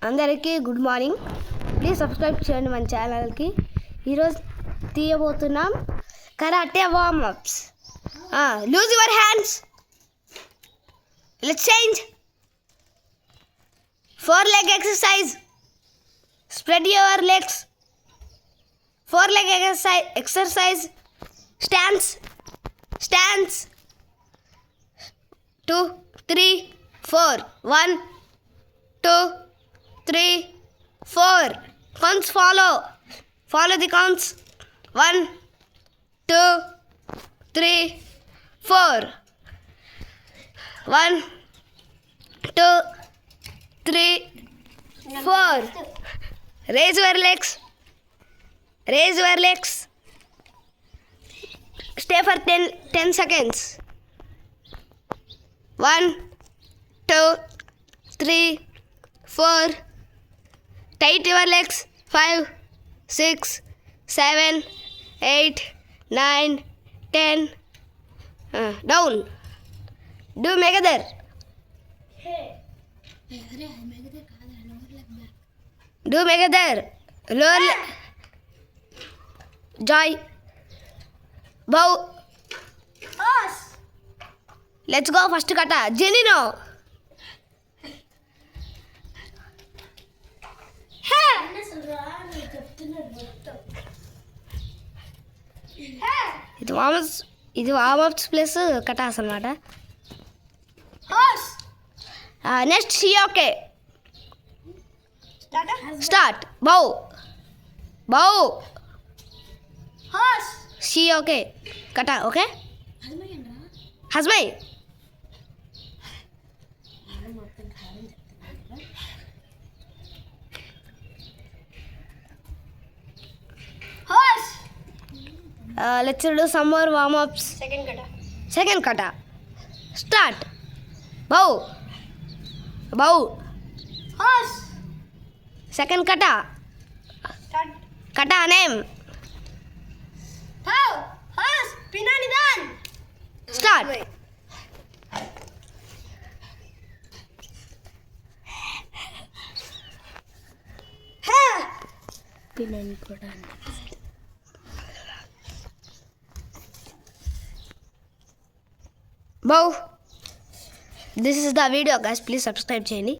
అందరికీ good morning. Please subscribe చేయండి మన ఛానల్కి. ఈరోజు తీయబోతున్నాం karate warmups. Loose your hands. Let's change. 4 leg exercise. Spread your legs. 4 leg exercise. Stance. 2, 3, 4. 1, 2, 3, 4. Counts follow. Follow the counts. 1, 2, 3, 4. 1, 2, 3, 4. Raise your legs. Stay for 10 seconds. 1, 2, 3, 4. Tight your legs. 5, 6, 7, 8, 9, 10. Down. Do together. Do together. Lower. Joy. Bow. Let's go first kata. Jenino. ఇది warmups plus katas అన్నమాట. Next షియోకే. Start. Bow. షియోకే kata. Okay హస్బై. Let's do some more warm-ups. Second kata. Start. Bow. Second kata. Kata name. Pinanidan. Start. Pinani koda. Bow. This is the video guys. Please subscribe చేయండి.